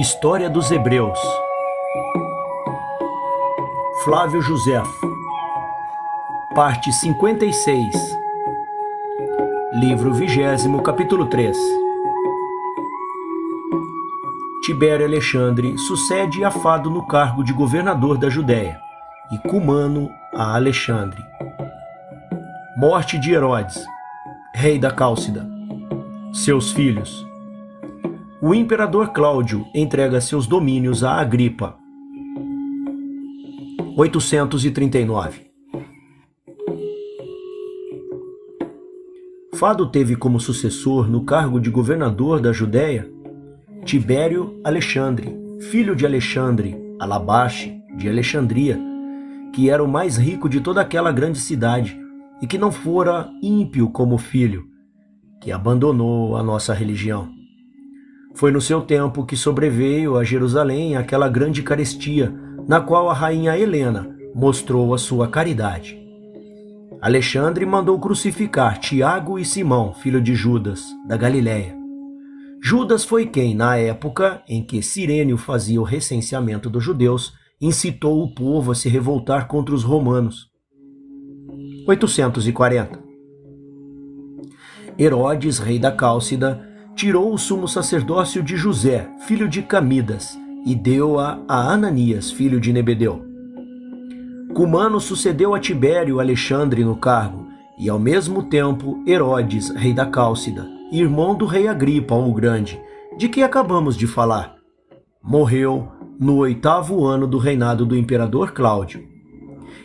História dos Hebreus. Flávio Josefo. Parte 56. Livro 20, capítulo 3. Tibério Alexandre sucede a Fado no cargo de governador da Judéia, e Cumano a Alexandre. Morte de Herodes, rei da Cálcida. Seus filhos. O imperador Cláudio entrega seus domínios a Agripa. 839. Fado teve como sucessor no cargo de governador da Judéia Tibério Alexandre, filho de Alexandre Alabache de Alexandria, que era o mais rico de toda aquela grande cidade e que não fora ímpio como filho, que abandonou a nossa religião. Foi no seu tempo que sobreveio a Jerusalém aquela grande carestia, na qual a rainha Helena mostrou a sua caridade. Alexandre mandou crucificar Tiago e Simão, filho de Judas, da Galiléia. Judas foi quem, na época em que Cirênio fazia o recenseamento dos judeus, incitou o povo a se revoltar contra os romanos. 840. Herodes, rei da Cálcida, tirou o sumo sacerdócio de José, filho de Camidas, e deu-a a Ananias, filho de Nebedeu. Cumano sucedeu a Tibério Alexandre no cargo, e ao mesmo tempo Herodes, rei da Cálcida, irmão do rei Agripa o Grande, de que acabamos de falar, morreu no 8º ano do reinado do imperador Cláudio.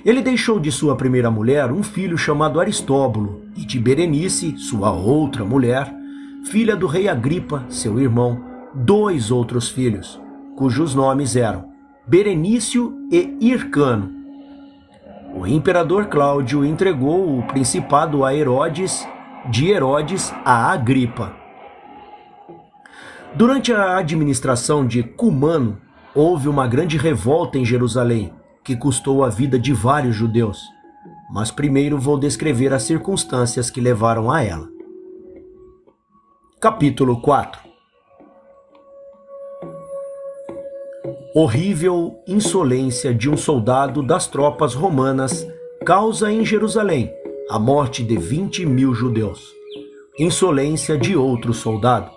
Ele deixou de sua primeira mulher um filho chamado Aristóbulo, e de Berenice, sua outra mulher, filha do rei Agripa, seu irmão, 2 outros filhos, cujos nomes eram Berenício e Hircano. O imperador Cláudio entregou o principado a Herodes, de Herodes a Agripa. Durante a administração de Cumano, houve uma grande revolta em Jerusalém, que custou a vida de vários judeus. Mas primeiro vou descrever as circunstâncias que levaram a ela. Capítulo 4. Horrível insolência de um soldado das tropas romanas causa em Jerusalém a morte de 20.000 judeus. Insolência de outro soldado.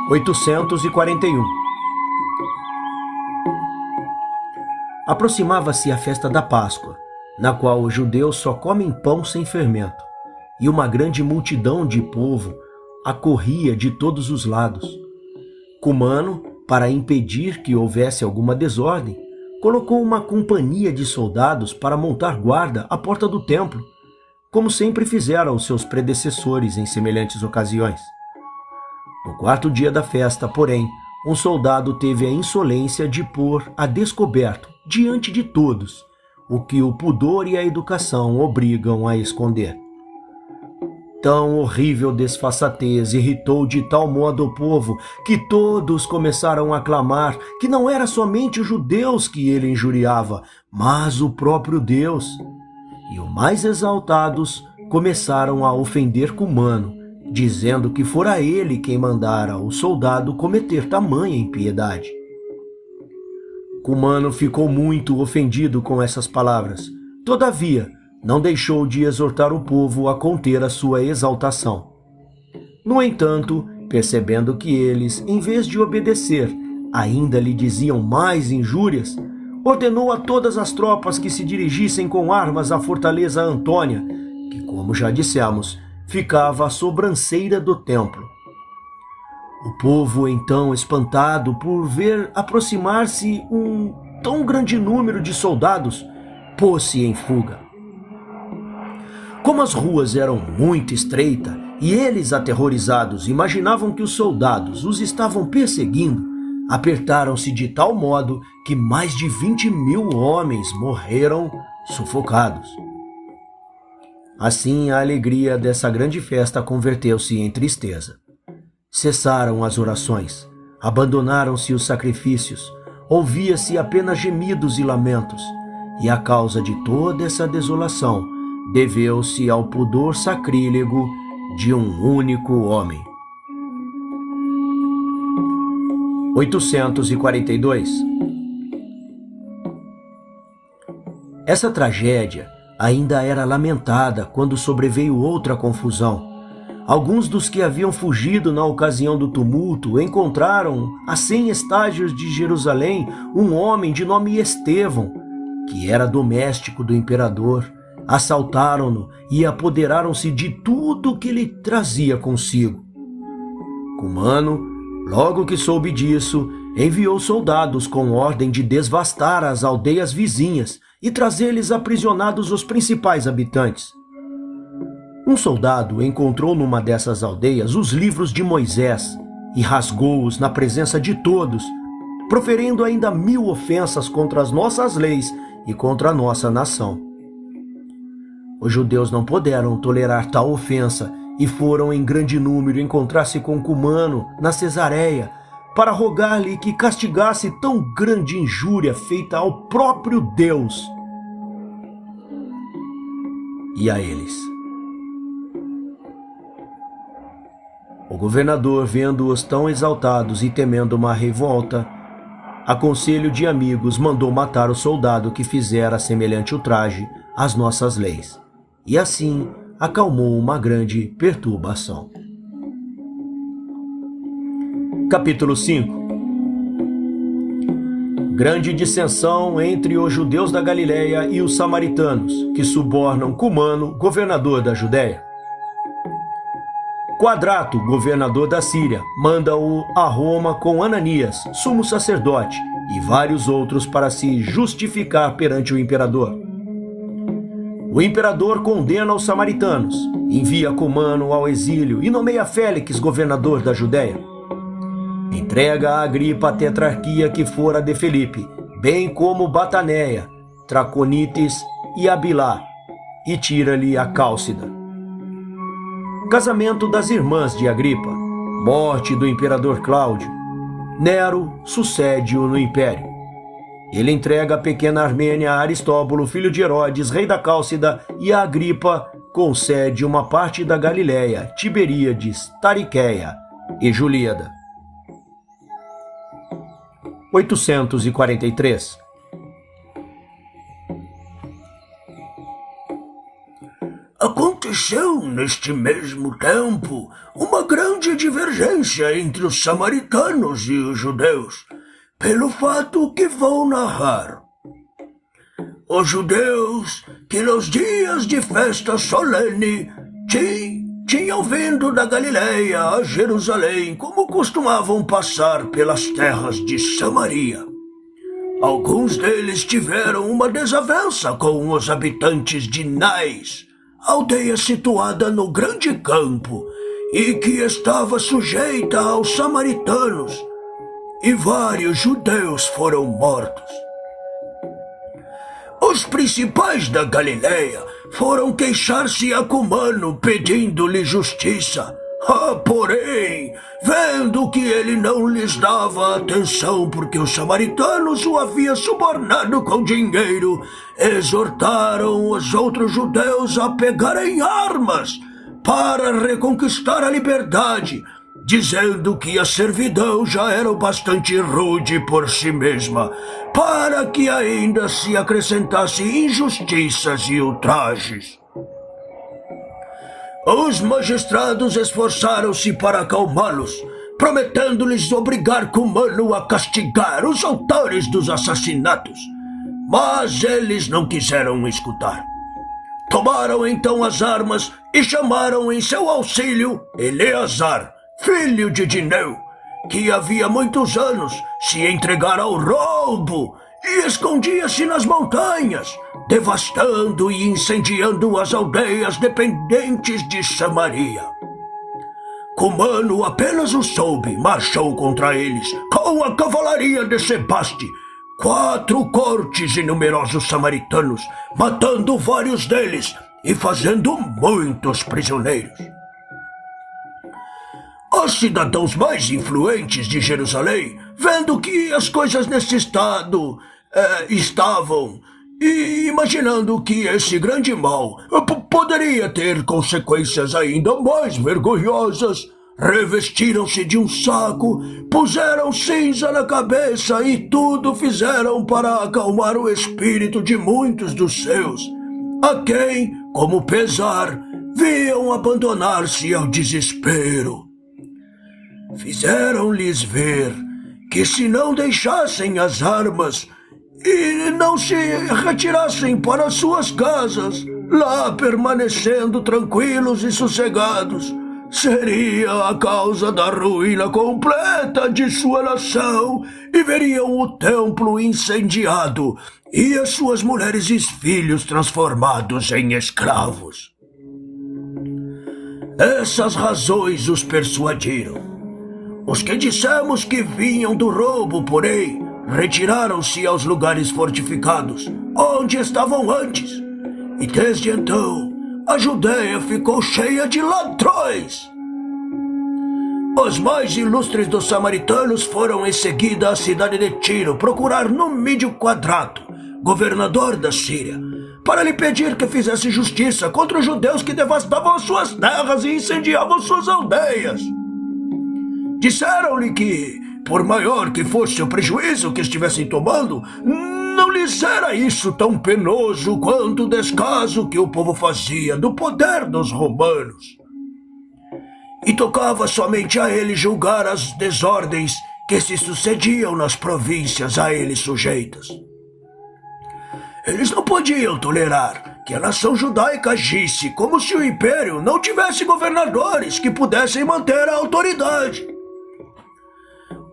841. Aproximava-se a festa da Páscoa, na qual os judeus só comem pão sem fermento, e uma grande multidão de povo acorria de todos os lados. Cumano, para impedir que houvesse alguma desordem, colocou uma companhia de soldados para montar guarda à porta do templo, como sempre fizeram os seus predecessores em semelhantes ocasiões. No 4º dia da festa, porém, um soldado teve a insolência de pôr a descoberto, diante de todos, o que o pudor e a educação obrigam a esconder. Tão horrível desfaçatez irritou de tal modo o povo que todos começaram a clamar que não era somente os judeus que ele injuriava, mas o próprio Deus. E os mais exaltados começaram a ofender Cumano, dizendo que fora ele quem mandara o soldado cometer tamanha impiedade. Cumano ficou muito ofendido com essas palavras. Todavia, não deixou de exortar o povo a conter a sua exaltação. No entanto, percebendo que eles, em vez de obedecer, ainda lhe diziam mais injúrias, ordenou a todas as tropas que se dirigissem com armas à fortaleza Antônia, que, como já dissemos, ficava à sobranceira do templo. O povo, então, espantado por ver aproximar-se um tão grande número de soldados, pôs-se em fuga. Como as ruas eram muito estreitas e eles, aterrorizados, imaginavam que os soldados os estavam perseguindo, apertaram-se de tal modo que mais de 20.000 homens morreram sufocados. Assim, a alegria dessa grande festa converteu-se em tristeza. Cessaram as orações, abandonaram-se os sacrifícios, ouvia-se apenas gemidos e lamentos, e a causa de toda essa desolação deveu-se ao pudor sacrílego de um único homem. 842. Essa tragédia ainda era lamentada quando sobreveio outra confusão. Alguns dos que haviam fugido na ocasião do tumulto encontraram, a 100 estágios de Jerusalém, um homem de nome Estevão, que era doméstico do imperador. Assaltaram-no e apoderaram-se de tudo que ele trazia consigo. Cumano, logo que soube disso, enviou soldados com ordem de devastar as aldeias vizinhas e trazer-lhes aprisionados os principais habitantes. Um soldado encontrou numa dessas aldeias os livros de Moisés e rasgou-os na presença de todos, proferindo ainda 1000 ofensas contra as nossas leis e contra a nossa nação. Os judeus não puderam tolerar tal ofensa e foram em grande número encontrar-se com Cumano na Cesareia para rogar-lhe que castigasse tão grande injúria feita ao próprio Deus e a eles. O governador, vendo-os tão exaltados e temendo uma revolta, a conselho de amigos mandou matar o soldado que fizera semelhante ultraje às nossas leis, e assim acalmou uma grande perturbação. Capítulo 5. Grande dissensão entre os judeus da Galileia e os samaritanos, que subornam Cumano, governador da Judéia. Quadrato, governador da Síria, manda-o a Roma com Ananias, sumo sacerdote, e vários outros para se justificar perante o imperador. O imperador condena os samaritanos, envia Cumano ao exílio e nomeia Félix governador da Judéia. Entrega a Agripa a tetrarquia que fora de Felipe, bem como Bataneia, Traconites e Abilá, e tira-lhe a Cálcida. Casamento das irmãs de Agripa, morte do imperador Cláudio. Nero sucede-o no império. Ele entrega a pequena Armênia a Aristóbulo, filho de Herodes, rei da Cálcida, e a Agripa concede uma parte da Galileia, Tiberíades, Tariqueia e Julíada. 843. Aconteceu neste mesmo tempo uma grande divergência entre os samaritanos e os judeus, pelo fato que vou narrar. Os judeus, que nos dias de festa solene tinham vindo da Galileia a Jerusalém, como costumavam passar pelas terras de Samaria. Alguns deles tiveram uma desavença com os habitantes de Nais, aldeia situada no grande campo e que estava sujeita aos samaritanos, e vários judeus foram mortos. Os principais da Galileia foram queixar-se a Cumano, pedindo-lhe justiça. Porém, vendo que ele não lhes dava atenção porque os samaritanos o haviam subornado com dinheiro, exortaram os outros judeus a pegarem armas para reconquistar a liberdade, dizendo que a servidão já era bastante rude por si mesma, para que ainda se acrescentasse injustiças e ultrajes. Os magistrados esforçaram-se para acalmá-los, prometendo-lhes obrigar Cumano a castigar os autores dos assassinatos, mas eles não quiseram escutar. Tomaram então as armas e chamaram em seu auxílio Eleazar, filho de Dineu, que havia muitos anos se entregara ao roubo e escondia-se nas montanhas, devastando e incendiando as aldeias dependentes de Samaria. Cumano apenas o soube, marchou contra eles com a cavalaria de Sebaste, 4 cortes e numerosos samaritanos, matando vários deles e fazendo muitos prisioneiros. Os cidadãos mais influentes de Jerusalém, vendo que as coisas nesse estado estavam, e imaginando que esse grande mal poderia ter consequências ainda mais vergonhosas, revestiram-se de um saco, puseram cinza na cabeça e tudo fizeram para acalmar o espírito de muitos dos seus, a quem, como pesar, viam abandonar-se ao desespero. Fizeram-lhes ver que se não deixassem as armas e não se retirassem para suas casas, lá permanecendo tranquilos e sossegados, seria a causa da ruína completa de sua nação, e veriam o templo incendiado e as suas mulheres e filhos transformados em escravos. Essas razões os persuadiram. Os que dissemos que vinham do roubo, porém, retiraram-se aos lugares fortificados, onde estavam antes, e desde então a Judéia ficou cheia de ladrões. Os mais ilustres dos samaritanos foram em seguida à cidade de Tiro procurar Numídio Quadrato, governador da Síria, para lhe pedir que fizesse justiça contra os judeus que devastavam suas terras e incendiavam suas aldeias. Disseram-lhe que, por maior que fosse o prejuízo que estivessem tomando, não lhes era isso tão penoso quanto o descaso que o povo fazia do poder dos romanos. E tocava somente a ele julgar as desordens que se sucediam nas províncias a ele sujeitas. Eles não podiam tolerar que a nação judaica agisse como se o império não tivesse governadores que pudessem manter a autoridade.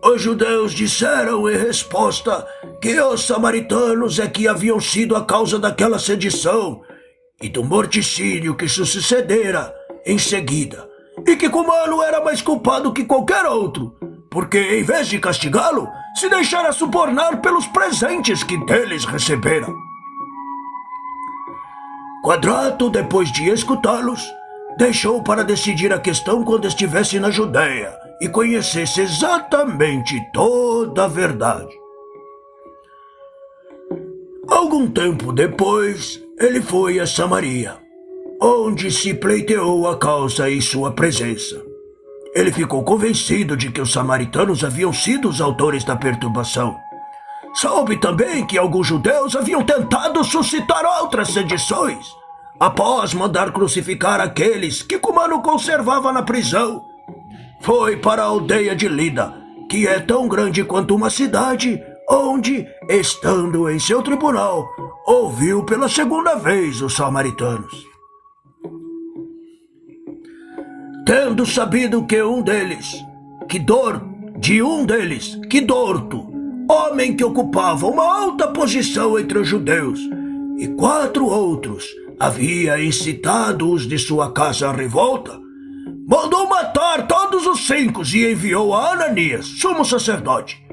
Os judeus disseram em resposta que os samaritanos é que haviam sido a causa daquela sedição e do morticínio que se sucedera em seguida, e que Cumano era mais culpado que qualquer outro, porque em vez de castigá-lo, se deixara subornar pelos presentes que deles recebera. Quadrato, depois de escutá-los, deixou para decidir a questão quando estivesse na Judéia e conhecesse exatamente toda a verdade. Algum tempo depois, ele foi a Samaria, onde se pleiteou a causa em sua presença. Ele ficou convencido de que os samaritanos haviam sido os autores da perturbação. Soube também que alguns judeus haviam tentado suscitar outras sedições, após mandar crucificar aqueles que Cumano conservava na prisão. Foi para a aldeia de Lida, que é tão grande quanto uma cidade, onde, estando em seu tribunal, ouviu pela segunda vez os samaritanos. Tendo sabido que um deles, Quidorto, homem que ocupava uma alta posição entre os judeus, e 4 outros havia incitado-os de sua casa à revolta, mandou matar todos os 5 e enviou a Ananias, sumo sacerdote,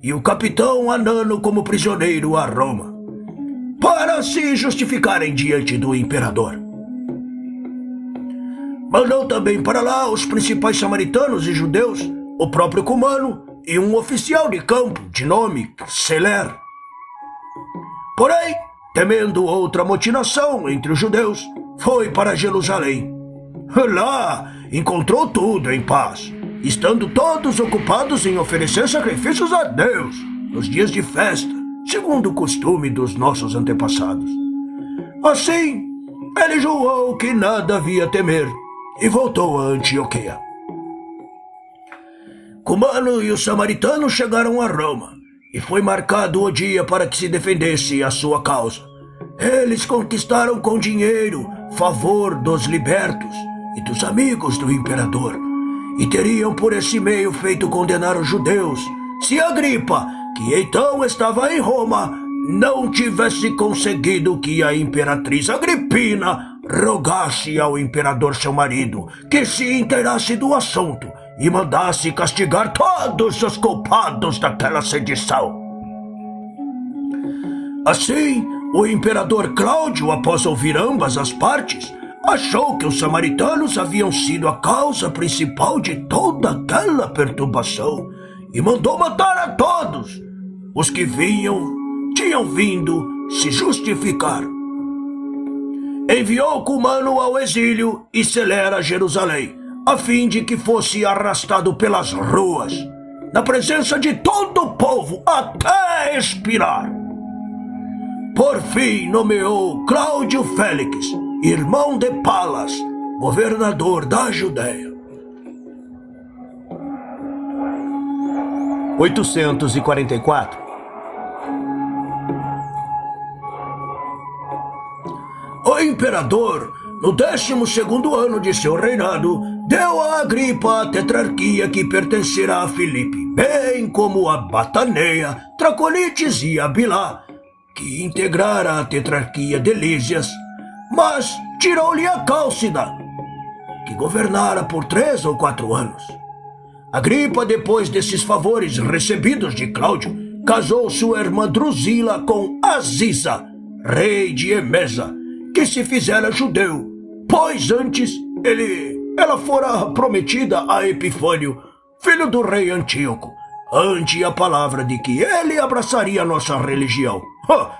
e o capitão Anano como prisioneiro a Roma, para se justificarem diante do imperador. Mandou também para lá os principais samaritanos e judeus, o próprio Cumano e um oficial de campo de nome Celer. Porém, temendo outra motinação entre os judeus, foi para Jerusalém. Lá encontrou tudo em paz, estando todos ocupados em oferecer sacrifícios a Deus nos dias de festa, segundo o costume dos nossos antepassados. Assim, ele julgou que nada havia a temer e voltou a Antioquia. Cumano e os samaritanos chegaram a Roma, e foi marcado o dia para que se defendesse a sua causa. Eles conquistaram com dinheiro favor dos libertos e dos amigos do imperador, e teriam por esse meio feito condenar os judeus, se Agripa, que então estava em Roma, não tivesse conseguido que a imperatriz Agripina rogasse ao imperador seu marido que se inteirasse do assunto e mandasse castigar todos os culpados daquela sedição. Assim, o imperador Cláudio, após ouvir ambas as partes, achou que os samaritanos haviam sido a causa principal de toda aquela perturbação e mandou matar a todos os que tinham vindo se justificar. Enviou Cumano ao exílio e Celer a Jerusalém, a fim de que fosse arrastado pelas ruas, na presença de todo o povo, até expirar. Por fim nomeou Cláudio Félix, irmão de Palas, governador da Judéia. 844. O imperador, no 12º ano de seu reinado, deu a Agripa a tetrarquia que pertencerá a Filipe, bem como a Bataneia, Traconites e Abilá, que integrara a tetrarquia de Lísias, mas tirou-lhe a Cálcida, que governara por 3 ou 4 anos. Agripa, depois desses favores recebidos de Cláudio, casou sua irmã Drusila com Aziza, rei de Emesa, que se fizera judeu, pois antes ela fora prometida a Epifânio, filho do rei Antíoco, ante a palavra de que ele abraçaria nossa religião.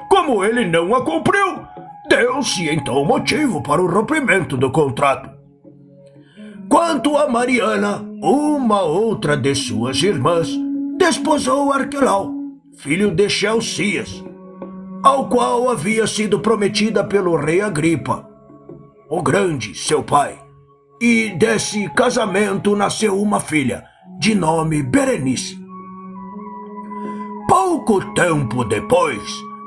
Como ele não a cumpriu, deu-se então motivo para o rompimento do contrato. Quanto a Mariana, uma outra de suas irmãs, desposou Arquelau, filho de Chelcias, ao qual havia sido prometida pelo rei Agripa, o Grande, seu pai, e desse casamento nasceu uma filha, de nome Berenice. Pouco tempo depois,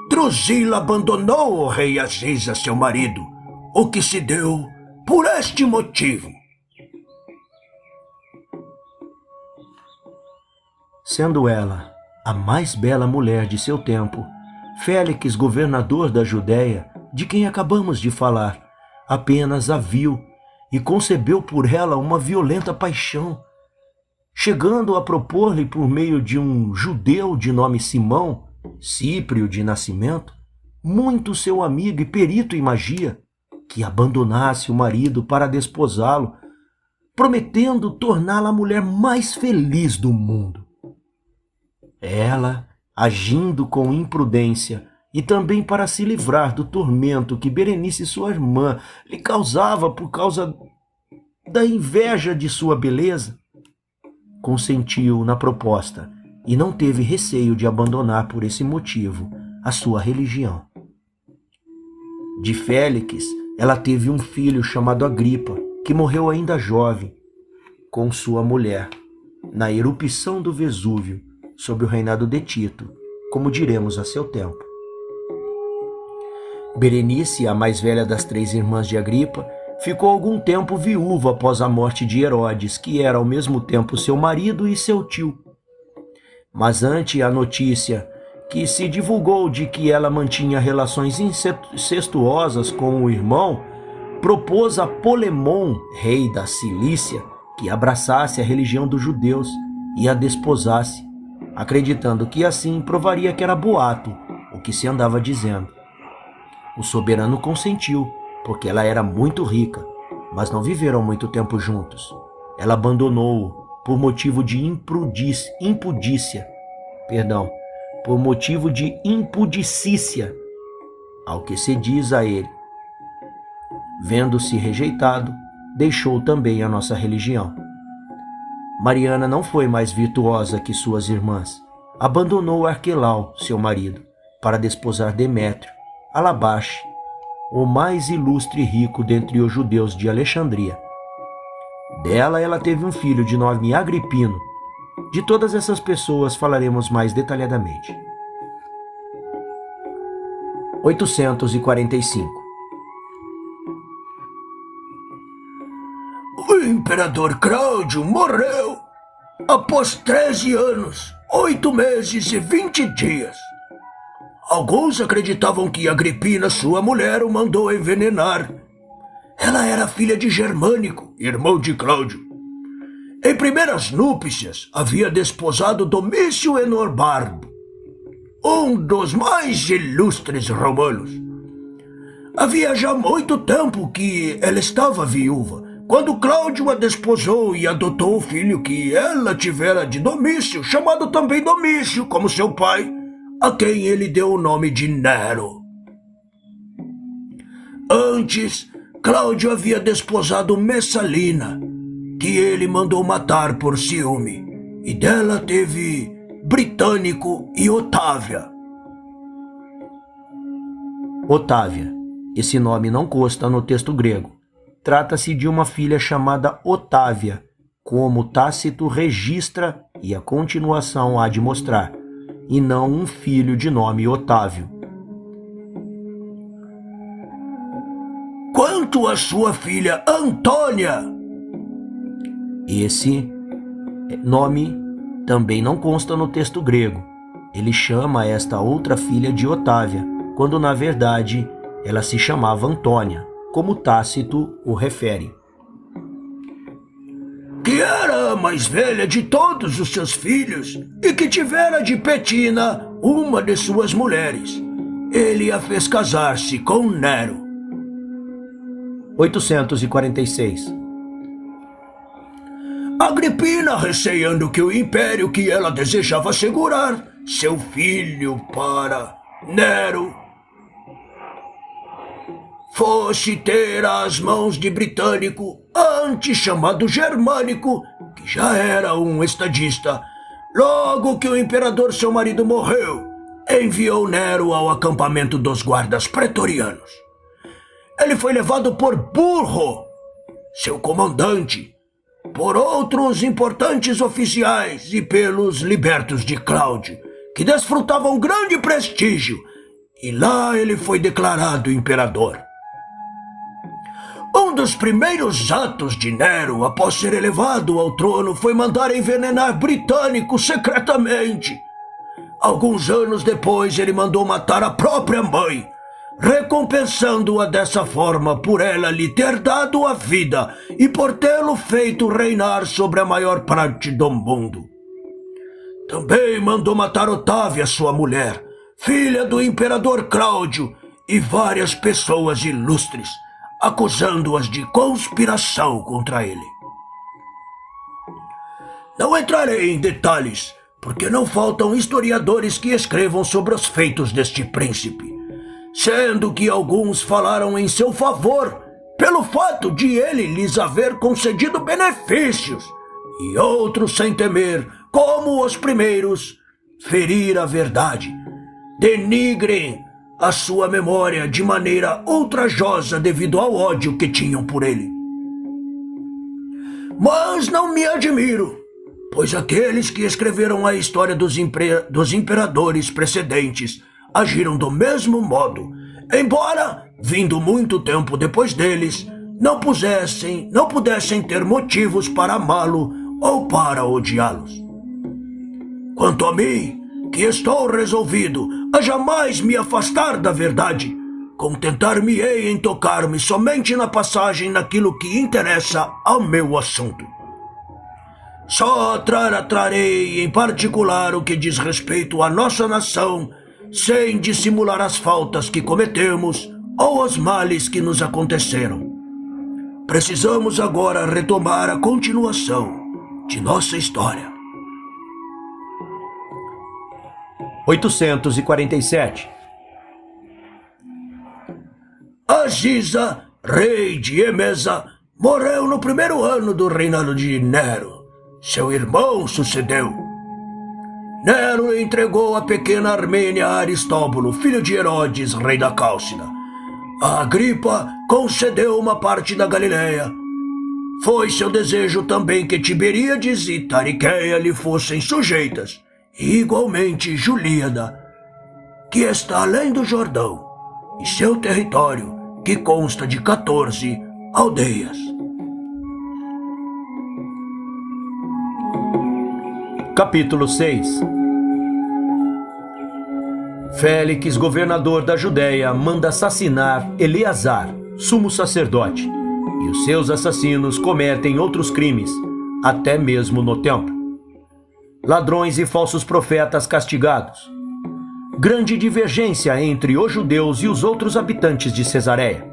Drusila abandonou o rei Aziza, seu marido, o que se deu por este motivo. Sendo ela a mais bela mulher de seu tempo, Félix, governador da Judéia, de quem acabamos de falar, apenas a viu e concebeu por ela uma violenta paixão, chegando a propor-lhe por meio de um judeu de nome Simão, Cíprio de nascimento, muito seu amigo e perito em magia, que abandonasse o marido para desposá-lo, prometendo torná-la a mulher mais feliz do mundo. Ela, agindo com imprudência e também para se livrar do tormento que Berenice, sua irmã, lhe causava por causa da inveja de sua beleza, consentiu na proposta e não teve receio de abandonar por esse motivo a sua religião. De Félix, ela teve um filho chamado Agripa, que morreu ainda jovem, com sua mulher, na erupção do Vesúvio, sob o reinado de Tito, como diremos a seu tempo. Berenice, a mais velha das 3 irmãs de Agripa, ficou algum tempo viúva após a morte de Herodes, que era ao mesmo tempo seu marido e seu tio. Mas ante a notícia que se divulgou de que ela mantinha relações incestuosas com o irmão, propôs a Polemon, rei da Cilícia, que abraçasse a religião dos judeus e a desposasse, acreditando que assim provaria que era boato o que se andava dizendo. O soberano consentiu, porque ela era muito rica, mas não viveram muito tempo juntos. Ela abandonou-o por motivo de impudicícia, ao que se diz a ele. Vendo-se rejeitado, deixou também a nossa religião. Mariana não foi mais virtuosa que suas irmãs. Abandonou Arquelau, seu marido, para desposar Demétrio, Alabaste, o mais ilustre e rico dentre os judeus de Alexandria. Dela ela teve um filho de nome Agripino. De todas essas pessoas falaremos mais detalhadamente. 845. O imperador Cláudio morreu após 13 anos, 8 meses e 20 dias. Alguns acreditavam que Agripina, sua mulher, o mandou envenenar. Ela era filha de Germânico, irmão de Cláudio. Em primeiras núpcias, havia desposado Domício Enorbarbo, um dos mais ilustres romanos. Havia já muito tempo que ela estava viúva, quando Cláudio a desposou e adotou o filho que ela tivera de Domício, chamado também Domício, como seu pai, a quem ele deu o nome de Nero. Antes, Cláudio havia desposado Messalina, que ele mandou matar por ciúme, e dela teve Britânico e Otávia. Otávia. Esse nome não consta no texto grego. Trata-se de uma filha chamada Otávia, como Tácito registra e a continuação há de mostrar, e não um filho de nome Otávio. Quanto à sua filha Antônia, Esse nome também não consta no texto grego. Ele chama esta outra filha de Otávia, quando na verdade ela se chamava Antônia, como Tácito o refere. que era a mais velha de todos os seus filhos e que tivera de Petina uma de suas mulheres, ele a fez casar-se com Nero. 846. Agripina, receando que o império que ela desejava assegurar seu filho para Nero fosse ter às mãos de Britânico, antes chamado Germânico, que já era um estadista, logo que o imperador seu marido morreu, enviou Nero ao acampamento dos guardas pretorianos. Ele foi levado por Burro, seu comandante, por outros importantes oficiais e pelos libertos de Cláudio, que desfrutavam grande prestígio, e lá ele foi declarado imperador. Um dos primeiros atos de Nero após ser elevado ao trono foi mandar envenenar Britânico secretamente. Alguns anos depois ele mandou matar a própria mãe, recompensando-a dessa forma por ela lhe ter dado a vida e por tê-lo feito reinar sobre a maior parte do mundo. Também mandou matar Otávia, sua mulher, filha do imperador Cláudio, e várias pessoas ilustres, acusando-as de conspiração contra ele. Não entrarei em detalhes, porque não faltam historiadores que escrevam sobre os feitos deste príncipe, sendo que alguns falaram em seu favor pelo fato de ele lhes haver concedido benefícios, e outros, sem temer, como os primeiros, ferir a verdade, denigrem a sua memória de maneira ultrajosa devido ao ódio que tinham por ele. Mas não me admiro, pois aqueles que escreveram a história dos imperadores precedentes agiram do mesmo modo, embora, vindo muito tempo depois deles, não pudessem ter motivos para amá-lo ou para odiá-los. Quanto a mim, que estou resolvido a jamais me afastar da verdade, contentar-me-ei em tocar-me somente na passagem naquilo que interessa ao meu assunto. Só trarei em particular o que diz respeito à nossa nação, sem dissimular as faltas que cometemos ou os males que nos aconteceram. Precisamos agora retomar a continuação de nossa história. 847. Aziza, rei de Emesa, morreu no primeiro ano do reinado de Nero. Seu irmão sucedeu. Nero entregou a pequena Armênia a Aristóbulo, filho de Herodes, rei da Cálcida. A Agripa concedeu uma parte da Galileia. Foi seu desejo também que Tiberíades e Tariqueia lhe fossem sujeitas, e igualmente Julíada, que está além do Jordão, e seu território, que consta de 14 aldeias. Capítulo 6. Félix, governador da Judéia, manda assassinar Eleazar, sumo sacerdote, e os seus assassinos cometem outros crimes, até mesmo no templo. Ladrões e falsos profetas castigados. Grande divergência entre os judeus e os outros habitantes de Cesareia.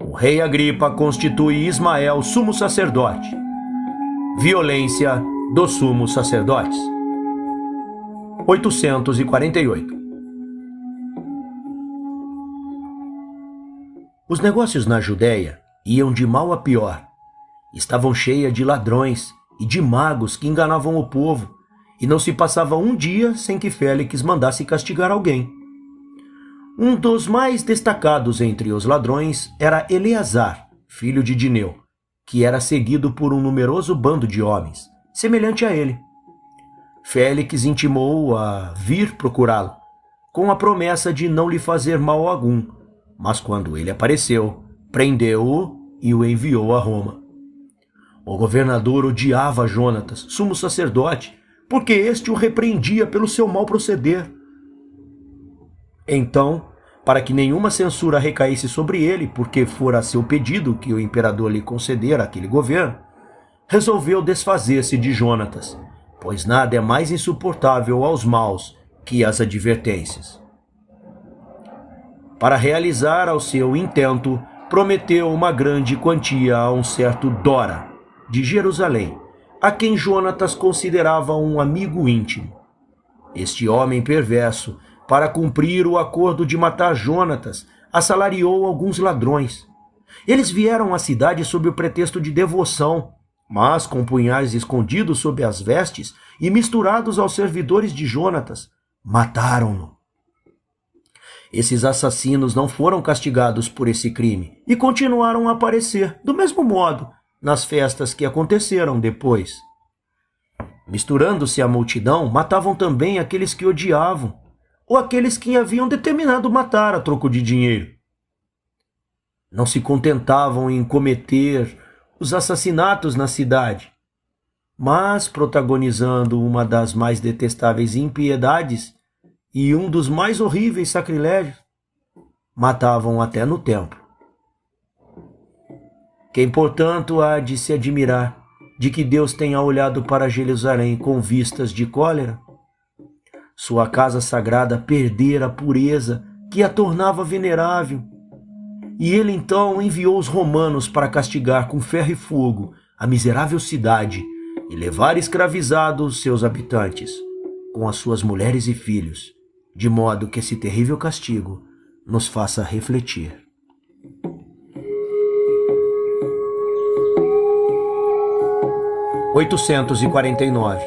O rei Agripa constitui Ismael sumo sacerdote. Violência dos sumos sacerdotes. 848. Os negócios na Judéia iam de mal a pior, estavam cheias de ladrões e de magos que enganavam o povo, e não se passava um dia sem que Félix mandasse castigar alguém. Um dos mais destacados entre os ladrões era Eleazar, filho de Dineu, que era seguido por um numeroso bando de homens, semelhante a ele. Félix intimou-o a vir procurá-lo, com a promessa de não lhe fazer mal algum, mas quando ele apareceu, prendeu-o e o enviou a Roma. O governador odiava Jonatas, sumo sacerdote, porque este o repreendia pelo seu mau proceder. Então, para que nenhuma censura recaísse sobre ele, porque fora a seu pedido que o imperador lhe concedera aquele governo, resolveu desfazer-se de Jonatas, pois nada é mais insuportável aos maus que as advertências. Para realizar ao seu intento, prometeu uma grande quantia a um certo Dora, de Jerusalém, a quem Jonatas considerava um amigo íntimo. Este homem perverso, para cumprir o acordo de matar Jonatas, assalariou alguns ladrões. Eles vieram à cidade sob o pretexto de devoção, mas com punhais escondidos sob as vestes e misturados aos servidores de Jonatas, mataram-no. Esses assassinos não foram castigados por esse crime e continuaram a aparecer, do mesmo modo, nas festas que aconteceram depois. Misturando-se à multidão, matavam também aqueles que odiavam, ou aqueles que haviam determinado matar a troco de dinheiro. Não se contentavam em cometer os assassinatos na cidade, mas, protagonizando uma das mais detestáveis impiedades e um dos mais horríveis sacrilégios, matavam até no templo. Quem, portanto, há de se admirar de que Deus tenha olhado para Jerusalém com vistas de cólera? Sua casa sagrada perdera a pureza que a tornava venerável, e ele então enviou os romanos para castigar com ferro e fogo a miserável cidade e levar escravizados seus habitantes, com as suas mulheres e filhos, de modo que esse terrível castigo nos faça refletir. (849)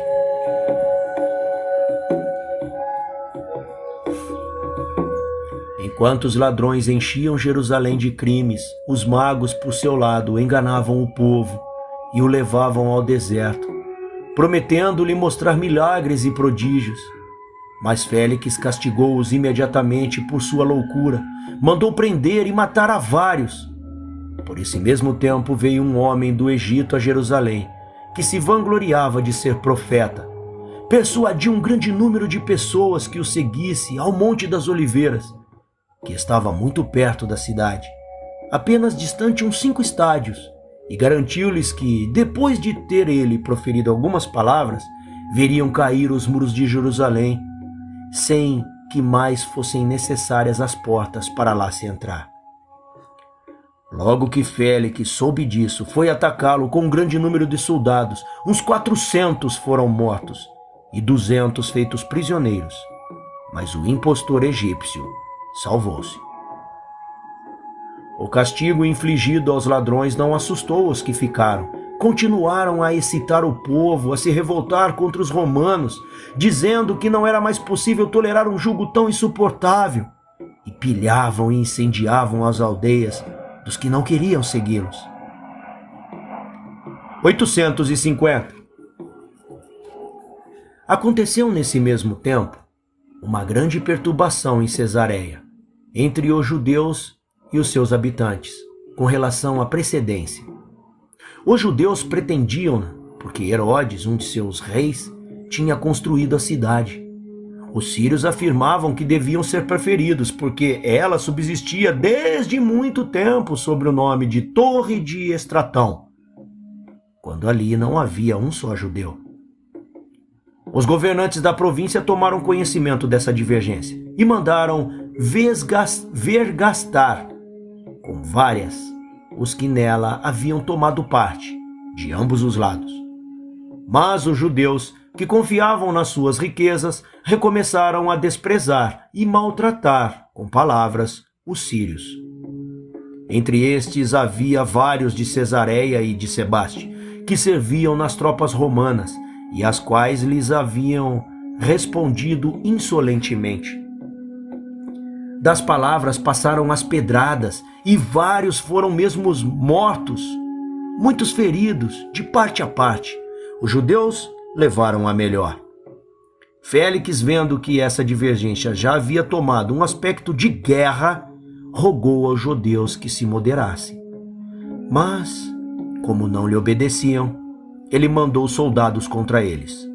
Enquanto os ladrões enchiam Jerusalém de crimes, os magos, por seu lado, enganavam o povo e o levavam ao deserto, prometendo-lhe mostrar milagres e prodígios. Mas Félix castigou-os imediatamente por sua loucura, mandou prender e matar a vários. Por esse mesmo tempo veio um homem do Egito a Jerusalém, que se vangloriava de ser profeta. Persuadiu um grande número de pessoas que o seguisse ao Monte das Oliveiras, que estava muito perto da cidade, apenas distante uns 5 estádios, e garantiu-lhes que, depois de ter ele proferido algumas palavras, veriam cair os muros de Jerusalém, sem que mais fossem necessárias as portas para lá se entrar. Logo que Félix soube disso, foi atacá-lo com um grande número de soldados. Uns 400 foram mortos e 200 feitos prisioneiros, mas o impostor egípcio salvou-se. O castigo infligido aos ladrões não assustou os que ficaram. Continuaram a excitar o povo a se revoltar contra os romanos, dizendo que não era mais possível tolerar um jugo tão insuportável, e pilhavam e incendiavam as aldeias dos que não queriam segui-los. 850. Aconteceu nesse mesmo tempo uma grande perturbação em Cesareia, entre os judeus e os seus habitantes, com relação à precedência. Os judeus pretendiam, porque Herodes, um de seus reis, tinha construído a cidade. Os sírios afirmavam que deviam ser preferidos, porque ela subsistia desde muito tempo sob o nome de Torre de Estratão, quando ali não havia um só judeu. Os governantes da província tomaram conhecimento dessa divergência e mandaram vergastar com várias os que nela haviam tomado parte, de ambos os lados. Mas os judeus, que confiavam nas suas riquezas, recomeçaram a desprezar e maltratar, com palavras, os sírios. Entre estes havia vários de Cesareia e de Sebaste, que serviam nas tropas romanas, e as quais lhes haviam respondido insolentemente. Das palavras passaram as pedradas, e vários foram mesmo mortos, muitos feridos, de parte a parte. Os judeus levaram a melhor. Félix, vendo que essa divergência já havia tomado um aspecto de guerra, rogou aos judeus que se moderassem. Mas, como não lhe obedeciam, ele mandou soldados contra eles,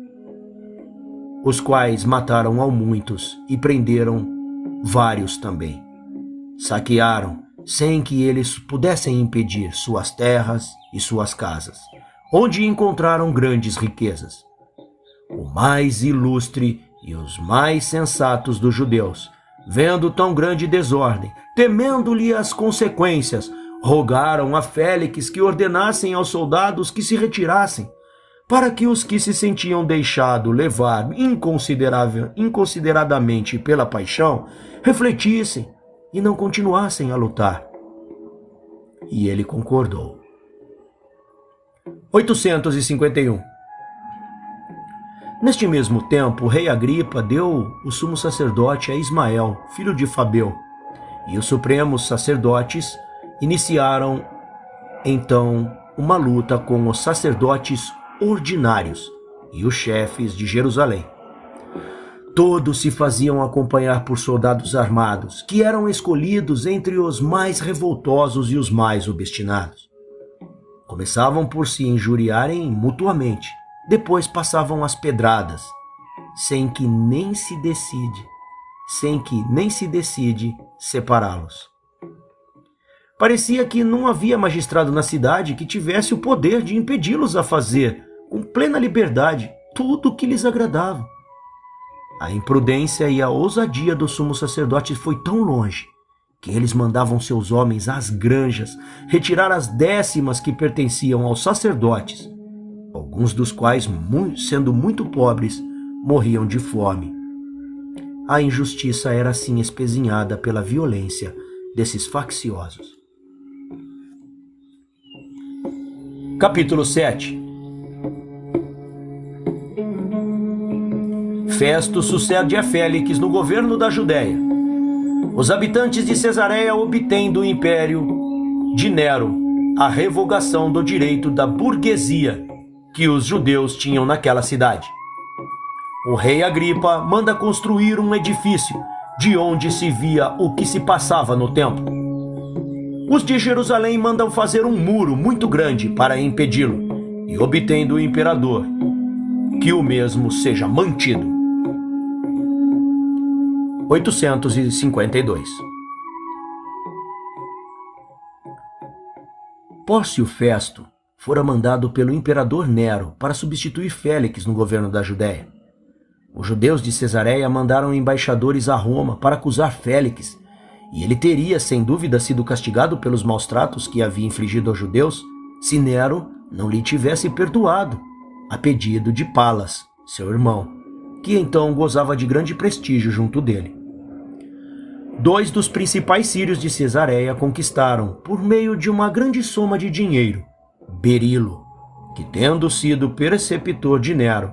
os quais mataram a muitos e prenderam vários também. Saquearam, sem que eles pudessem impedir, suas terras e suas casas, onde encontraram grandes riquezas. O mais ilustre e os mais sensatos dos judeus, vendo tão grande desordem, temendo-lhe as consequências, rogaram a Félix que ordenassem aos soldados que se retirassem, para que os que se sentiam deixado levar inconsideradamente pela paixão refletissem e não continuassem a lutar. E ele concordou. 851. Neste mesmo tempo, o rei Agripa deu o sumo sacerdote a Ismael, filho de Fabeu, e os supremos sacerdotes iniciaram então uma luta com os sacerdotes ordinários e os chefes de Jerusalém. Todos se faziam acompanhar por soldados armados, que eram escolhidos entre os mais revoltosos e os mais obstinados. Começavam por se injuriarem mutuamente, depois passavam as pedradas, sem que nem se decide separá-los. Parecia que não havia magistrado na cidade que tivesse o poder de impedi-los a fazer, com plena liberdade, tudo o que lhes agradava. A imprudência e a ousadia do sumo sacerdote foi tão longe que eles mandavam seus homens às granjas retirar as décimas que pertenciam aos sacerdotes, alguns dos quais, sendo muito pobres, morriam de fome. A injustiça era assim espezinhada pela violência desses facciosos. Capítulo 7. Festo sucede a Félix no governo da Judéia. Os habitantes de Cesareia obtêm do império de Nero a revogação do direito da burguesia que os judeus tinham naquela cidade. O rei Agripa manda construir um edifício de onde se via o que se passava no templo. Os de Jerusalém mandam fazer um muro muito grande para impedi-lo e obtém do imperador que o mesmo seja mantido. 852. Pórcio Festo fora mandado pelo imperador Nero para substituir Félix no governo da Judéia. Os judeus de Cesareia mandaram embaixadores a Roma para acusar Félix, e ele teria, sem dúvida, sido castigado pelos maus tratos que havia infligido aos judeus, se Nero não lhe tivesse perdoado, a pedido de Palas, seu irmão, que então gozava de grande prestígio junto dele. 2 dos principais sírios de Cesareia conquistaram, por meio de uma grande soma de dinheiro, Berilo, que, tendo sido preceptor de Nero,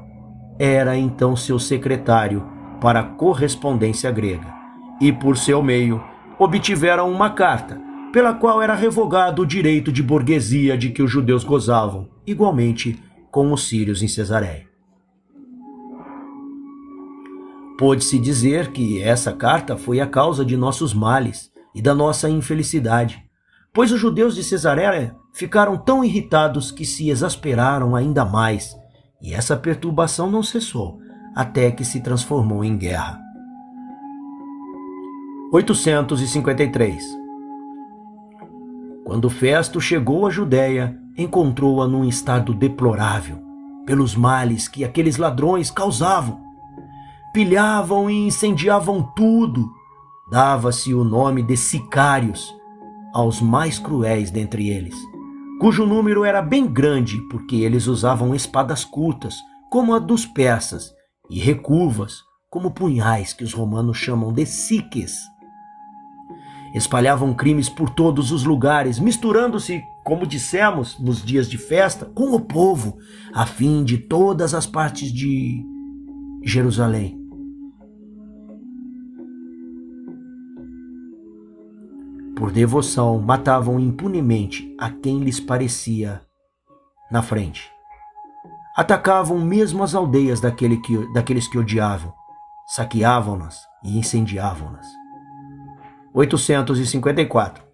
era então seu secretário para a correspondência grega, e por seu meio obtiveram uma carta, pela qual era revogado o direito de burguesia de que os judeus gozavam, igualmente com os sírios em Cesareia. Pôde-se dizer que essa carta foi a causa de nossos males e da nossa infelicidade, pois os judeus de Cesareia ficaram tão irritados que se exasperaram ainda mais, e essa perturbação não cessou, até que se transformou em guerra. 853. Quando Festo chegou à Judéia, encontrou-a num estado deplorável, pelos males que aqueles ladrões causavam. Pilhavam e incendiavam tudo. Dava-se o nome de sicários aos mais cruéis dentre eles, cujo número era bem grande, porque eles usavam espadas curtas, como a dos persas, e recurvas, como punhais que os romanos chamam de siques. espalhavam crimes por todos os lugares, misturando-se, como dissemos, nos dias de festa, com o povo, a fim de todas as partes de Jerusalém. Por devoção, matavam impunemente a quem lhes parecia na frente. Atacavam mesmo as aldeias daqueles que odiavam, saqueavam-nas e incendiavam-nas. 854.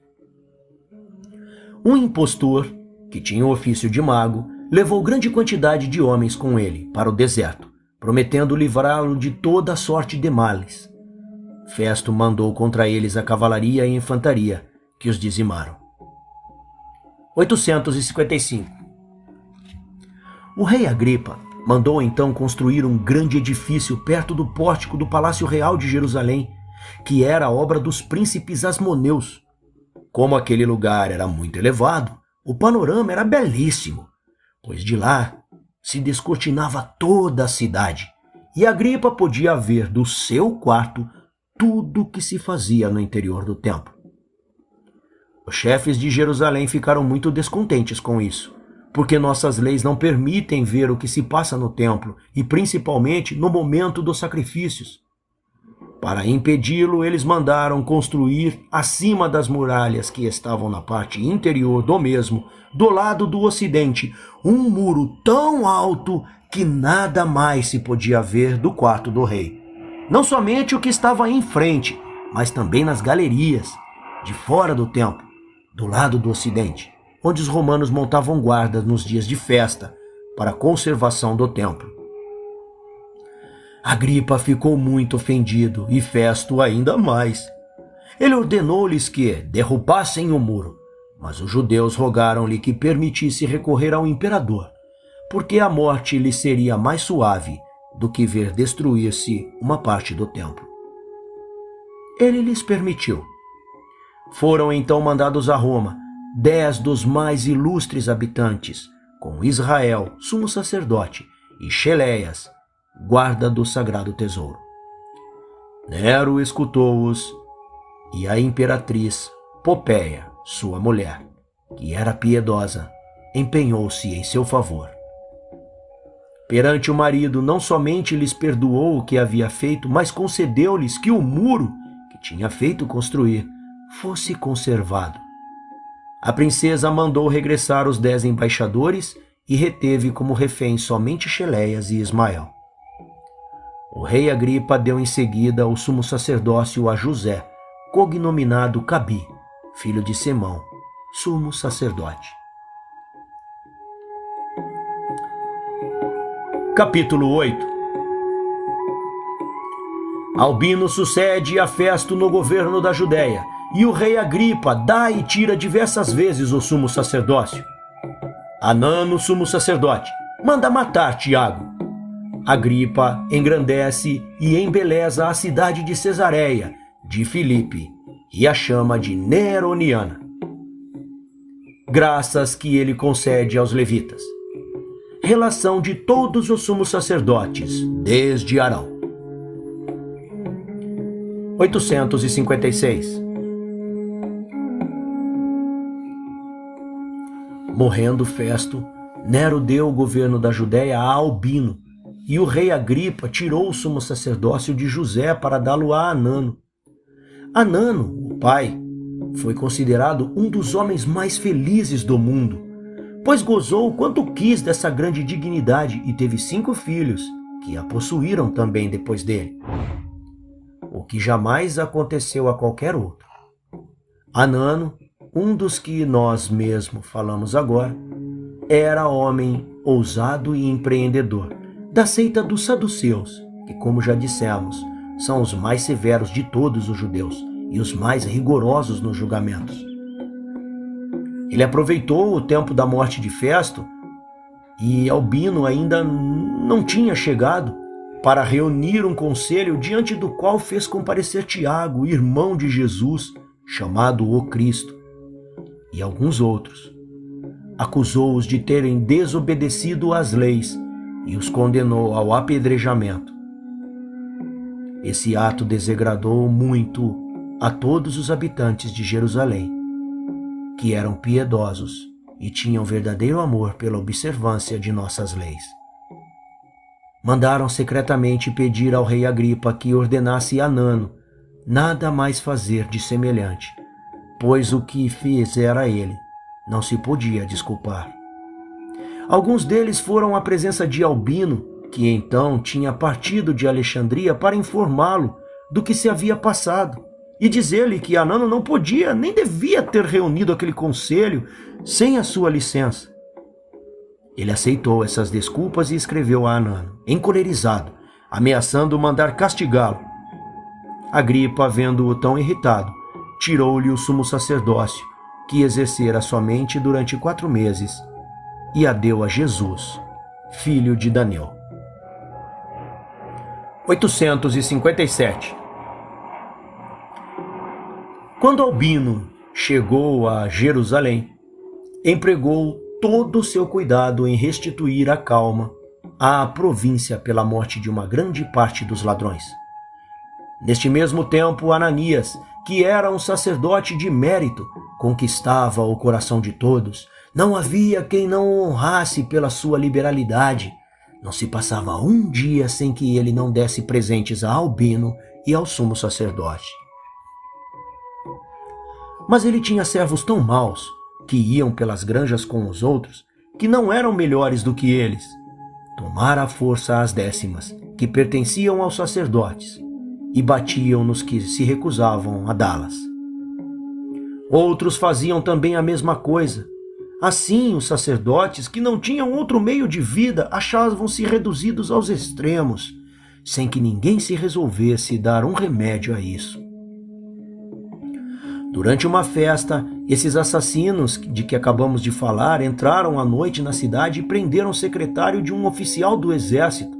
Um impostor, que tinha o ofício de mago, levou grande quantidade de homens com ele para o deserto, prometendo livrá-lo de toda sorte de males. Festo mandou contra eles a cavalaria e a infantaria, que os dizimaram. 855. O rei Agripa mandou então construir um grande edifício perto do pórtico do Palácio Real de Jerusalém, que era obra dos príncipes asmoneus. Como aquele lugar era muito elevado, o panorama era belíssimo, pois de lá se descortinava toda a cidade, e Agripa podia ver do seu quarto tudo o que se fazia no interior do templo. Os chefes de Jerusalém ficaram muito descontentes com isso, porque nossas leis não permitem ver o que se passa no templo, e principalmente no momento dos sacrifícios. Para impedi-lo, eles mandaram construir, acima das muralhas que estavam na parte interior do mesmo, do lado do ocidente, um muro tão alto que nada mais se podia ver do quarto do rei. Não somente o que estava em frente, mas também nas galerias, de fora do templo, do lado do ocidente, onde os romanos montavam guarda nos dias de festa para a conservação do templo. Agripa ficou muito ofendido e Festo ainda mais. Ele ordenou-lhes que derrubassem o muro, mas os judeus rogaram-lhe que permitisse recorrer ao imperador, porque a morte lhe seria mais suave do que ver destruir-se uma parte do templo. Ele lhes permitiu. Foram então mandados a Roma 10 dos mais ilustres habitantes, com Israel, sumo sacerdote, e Cheleias, guarda do sagrado tesouro. Nero escutou-os, e a imperatriz Popeia, sua mulher, que era piedosa, empenhou-se em seu favor. Perante o marido, não somente lhes perdoou o que havia feito, mas concedeu-lhes que o muro que tinha feito construir fosse conservado. A princesa mandou regressar os 10 embaixadores e reteve como reféns somente Cheleias e Ismael. O rei Agripa deu em seguida o sumo sacerdócio a José, cognominado Cabi, filho de Semão, sumo sacerdote. Capítulo 8. Albino sucede a Festo no governo da Judéia, e o rei Agripa dá e tira diversas vezes o sumo sacerdócio. Anano, sumo sacerdote, manda matar Tiago. Agripa engrandece e embeleza a cidade de Cesareia, de Filipe, e a chama de Neroniana. Graças que ele concede aos levitas. Relação de todos os sumos sacerdotes, desde Arão. 856. Morrendo Festo, Nero deu o governo da Judéia a Albino, e o rei Agripa tirou o sumo sacerdócio de José para dá-lo a Anano. Anano, o pai, foi considerado um dos homens mais felizes do mundo, pois gozou quanto quis dessa grande dignidade e teve 5 filhos, que a possuíram também depois dele, o que jamais aconteceu a qualquer outro. Anano, um dos que nós mesmo falamos agora, era homem ousado e empreendedor, da seita dos saduceus, que, como já dissemos, são os mais severos de todos os judeus e os mais rigorosos nos julgamentos. Ele aproveitou o tempo da morte de Festo, e Albino ainda não tinha chegado, para reunir um conselho diante do qual fez comparecer Tiago, irmão de Jesus, chamado o Cristo, e alguns outros. Acusou-os de terem desobedecido às leis e os condenou ao apedrejamento. Esse ato desagradou muito a todos os habitantes de Jerusalém, que eram piedosos e tinham verdadeiro amor pela observância de nossas leis. Mandaram secretamente pedir ao rei Agripa que ordenasse a Anano nada mais fazer de semelhante, pois o que fizera ele não se podia desculpar. Alguns deles foram à presença de Albino, que então tinha partido de Alexandria, para informá-lo do que se havia passado e dizer-lhe que Anano não podia nem devia ter reunido aquele conselho sem a sua licença. Ele aceitou essas desculpas e escreveu a Anano, encolerizado, ameaçando mandar castigá-lo. Agripa, vendo-o tão irritado, tirou-lhe o sumo sacerdócio, que exercera somente durante 4 meses, e a deu a Jesus, filho de Daneu. 857. Quando Albino chegou a Jerusalém, empregou todo o seu cuidado em restituir a calma à província pela morte de uma grande parte dos ladrões. Neste mesmo tempo, Ananias, que era um sacerdote de mérito, conquistava o coração de todos. Não havia quem não o honrasse pela sua liberalidade. Não se passava um dia sem que ele não desse presentes a Albino e ao sumo sacerdote. Mas ele tinha servos tão maus, que iam pelas granjas com os outros, que não eram melhores do que eles. Tomara à força as décimas, que pertenciam aos sacerdotes, e batiam nos que se recusavam a dá-las. Outros faziam também a mesma coisa. Assim, os sacerdotes, que não tinham outro meio de vida, achavam-se reduzidos aos extremos, sem que ninguém se resolvesse dar um remédio a isso. Durante uma festa, esses assassinos de que acabamos de falar entraram à noite na cidade e prenderam o secretário de um oficial do exército,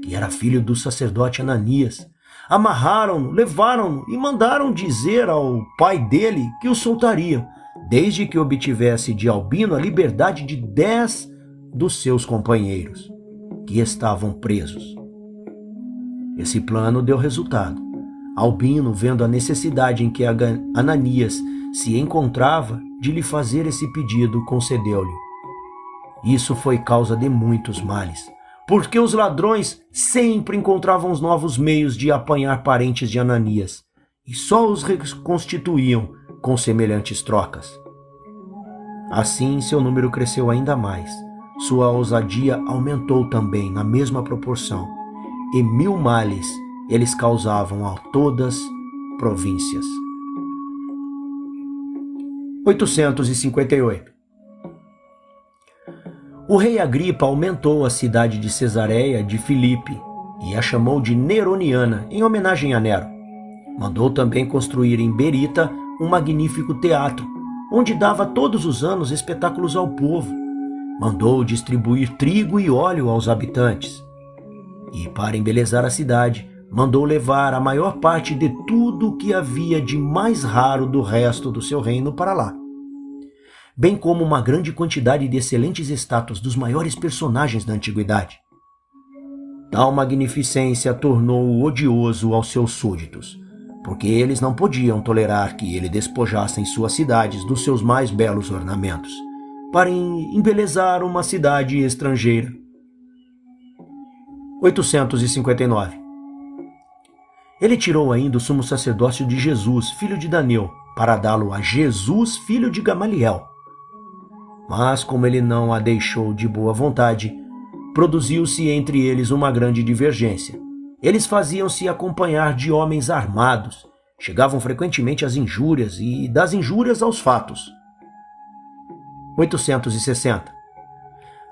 que era filho do sacerdote Ananias. Amarraram-no, levaram-no e mandaram dizer ao pai dele que o soltariam, desde que obtivesse de Albino a liberdade de 10 dos seus companheiros, que estavam presos. Esse plano deu resultado. Albino, vendo a necessidade em que Ananias se encontrava de lhe fazer esse pedido, concedeu-lhe. Isso foi causa de muitos males, porque os ladrões sempre encontravam os novos meios de apanhar parentes de Ananias, e só os reconstituíam com semelhantes trocas. Assim, seu número cresceu ainda mais. Sua ousadia aumentou também na mesma proporção, e 1000 males eles causavam a todas províncias. 858. O rei Agripa aumentou a cidade de Cesareia de Filipe e a chamou de Neroniana, em homenagem a Nero. Mandou também construir em Berita um magnífico teatro, onde dava todos os anos espetáculos ao povo. Mandou distribuir trigo e óleo aos habitantes. E, para embelezar a cidade, mandou levar a maior parte de tudo o que havia de mais raro do resto do seu reino para lá, bem como uma grande quantidade de excelentes estátuas dos maiores personagens da antiguidade. Tal magnificência tornou-o odioso aos seus súditos, porque eles não podiam tolerar que ele despojasse em suas cidades dos seus mais belos ornamentos, para embelezar uma cidade estrangeira. 859. Ele tirou ainda o sumo sacerdócio de Jesus, filho de Daneu, para dá-lo a Jesus, filho de Gamaliel. Mas, como ele não a deixou de boa vontade, produziu-se entre eles uma grande divergência. Eles faziam-se acompanhar de homens armados, chegavam frequentemente às injúrias e das injúrias aos fatos. 860.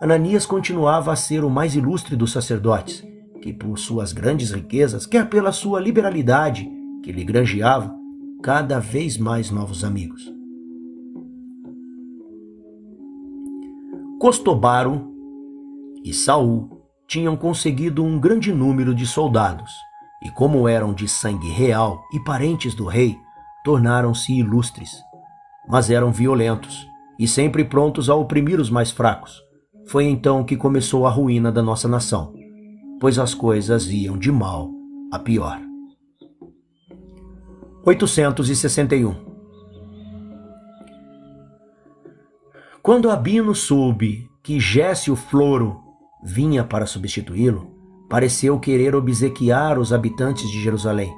Ananias continuava a ser o mais ilustre dos sacerdotes, que por suas grandes riquezas, quer pela sua liberalidade, que lhe granjeava cada vez mais novos amigos. Costobaro e Saul tinham conseguido um grande número de soldados, e como eram de sangue real e parentes do rei, tornaram-se ilustres. Mas eram violentos, e sempre prontos a oprimir os mais fracos. Foi então que começou a ruína da nossa nação, pois as coisas iam de mal a pior. 861. Quando Abino soube que Gécio Floro vinha para substituí-lo, pareceu querer obsequiar os habitantes de Jerusalém.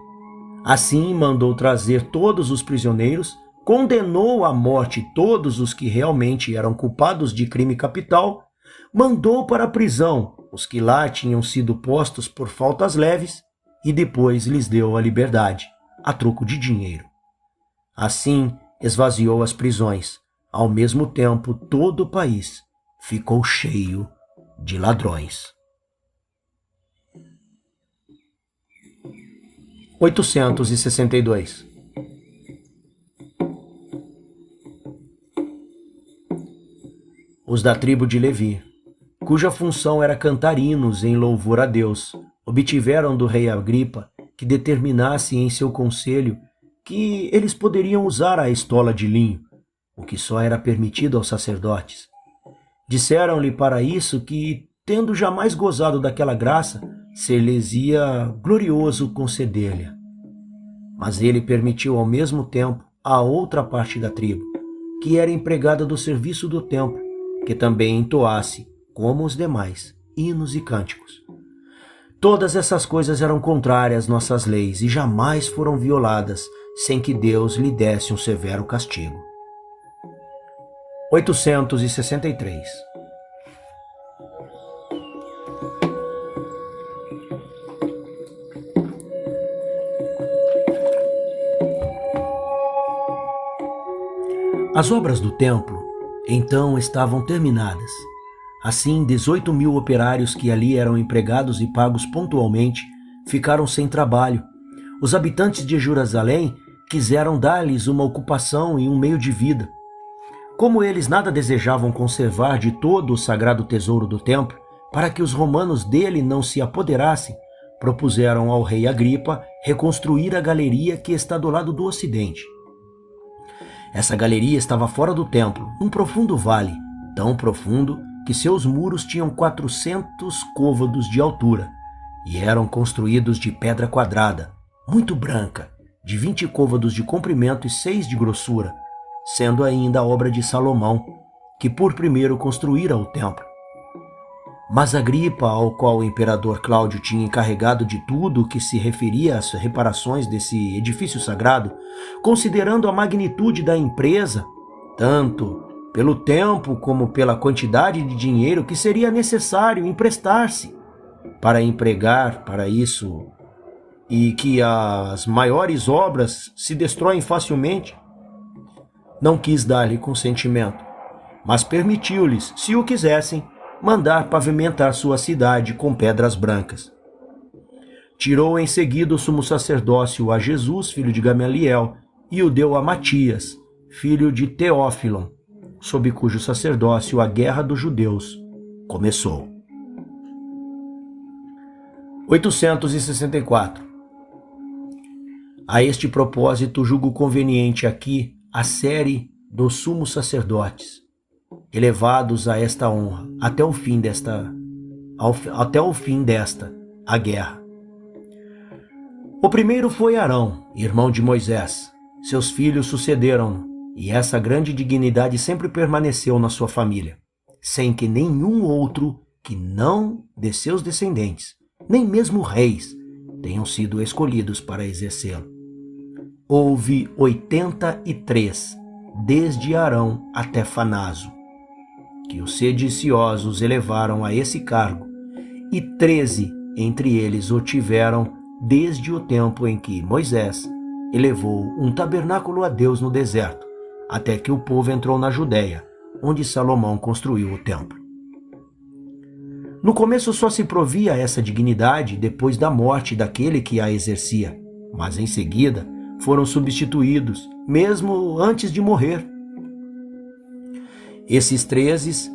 Assim mandou trazer todos os prisioneiros, condenou à morte todos os que realmente eram culpados de crime capital, mandou para a prisão os que lá tinham sido postos por faltas leves e depois lhes deu a liberdade, a troco de dinheiro. Assim, esvaziou as prisões. Ao mesmo tempo, todo o país ficou cheio de ladrões. 862. Os da tribo de Levi, cuja função era cantar hinos em louvor a Deus, obtiveram do rei Agripa que determinasse em seu conselho que eles poderiam usar a estola de linho, o que só era permitido aos sacerdotes. Disseram-lhe para isso que, tendo jamais gozado daquela graça, ser-lhes-ia glorioso conceder-lhe. Mas ele permitiu ao mesmo tempo a outra parte da tribo, que era empregada do serviço do templo, que também entoasse, como os demais, hinos e cânticos. Todas essas coisas eram contrárias às nossas leis e jamais foram violadas sem que Deus lhe desse um severo castigo. 863. As obras do templo, então, estavam terminadas. Assim, 18.000 operários que ali eram empregados e pagos pontualmente ficaram sem trabalho. Os habitantes de Jerusalém quiseram dar-lhes uma ocupação e um meio de vida. Como eles nada desejavam conservar de todo o sagrado tesouro do templo, para que os romanos dele não se apoderassem, propuseram ao rei Agripa reconstruir a galeria que está do lado do ocidente. Essa galeria estava fora do templo, num profundo vale, tão profundo que seus muros tinham 400 côvados de altura e eram construídos de pedra quadrada, muito branca, de 20 côvados de comprimento e 6 de grossura, sendo ainda a obra de Salomão, que por primeiro construíra o templo. Mas Agripa, ao qual o imperador Cláudio tinha encarregado de tudo o que se referia às reparações desse edifício sagrado, considerando a magnitude da empresa, tanto pelo tempo como pela quantidade de dinheiro que seria necessário emprestar-se para empregar para isso, e que as maiores obras se destroem facilmente, não quis dar-lhe consentimento, mas permitiu-lhes, se o quisessem, mandar pavimentar sua cidade com pedras brancas. Tirou em seguida o sumo sacerdócio a Jesus, filho de Gamaliel, e o deu a Matias, filho de Teófilo, sob cujo sacerdócio a guerra dos judeus começou. 864. A este propósito, julgo conveniente aqui a série dos sumos sacerdotes, elevados a esta honra, até o fim desta, a guerra. O primeiro foi Arão, irmão de Moisés. Seus filhos sucederam-no, e essa grande dignidade sempre permaneceu na sua família, sem que nenhum outro que não de seus descendentes, nem mesmo reis, tenham sido escolhidos para exercê-lo. Houve 83, desde Arão até Fanaso, que os sediciosos elevaram a esse cargo, e 13 entre eles o tiveram desde o tempo em que Moisés elevou um tabernáculo a Deus no deserto, até que o povo entrou na Judéia, onde Salomão construiu o templo. No começo só se provia essa dignidade depois da morte daquele que a exercia, mas em seguida foram substituídos, mesmo antes de morrer. Estes 13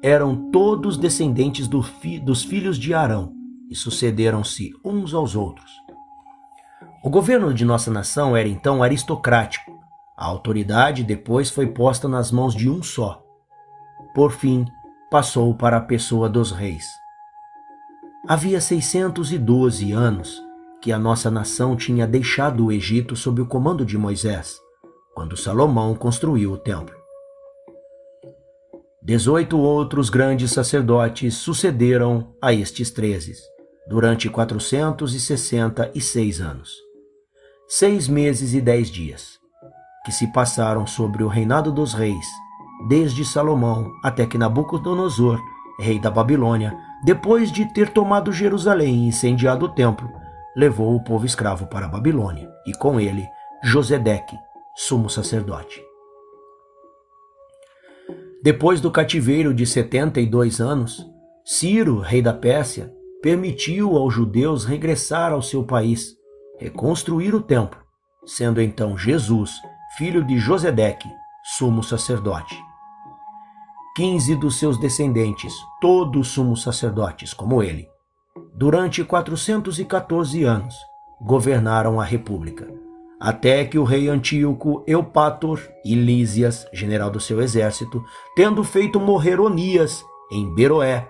eram todos descendentes dos filhos de Arão e sucederam-se uns aos outros. O governo de nossa nação era então aristocrático. A autoridade depois foi posta nas mãos de um só. Por fim, passou para a pessoa dos reis. Havia 612 anos que a nossa nação tinha deixado o Egito sob o comando de Moisés, quando Salomão construiu o templo. 18 outros grandes sacerdotes sucederam a estes 13, durante 466 anos, 6 meses e 10 dias, que se passaram sobre o reinado dos reis, desde Salomão até que Nabucodonosor, rei da Babilônia, depois de ter tomado Jerusalém e incendiado o templo, levou o povo escravo para a Babilônia, e com ele Josedeque, sumo sacerdote. Depois do cativeiro de 72 anos, Ciro, rei da Pérsia, permitiu aos judeus regressar ao seu país, reconstruir o templo, sendo então Jesus, filho de Josedeque, sumo sacerdote. 15 dos seus descendentes, todos sumos sacerdotes como ele, durante 414 anos, governaram a república, até que o rei Antíoco Eupátor e Lísias, general do seu exército, tendo feito morrer Onias em Beroé,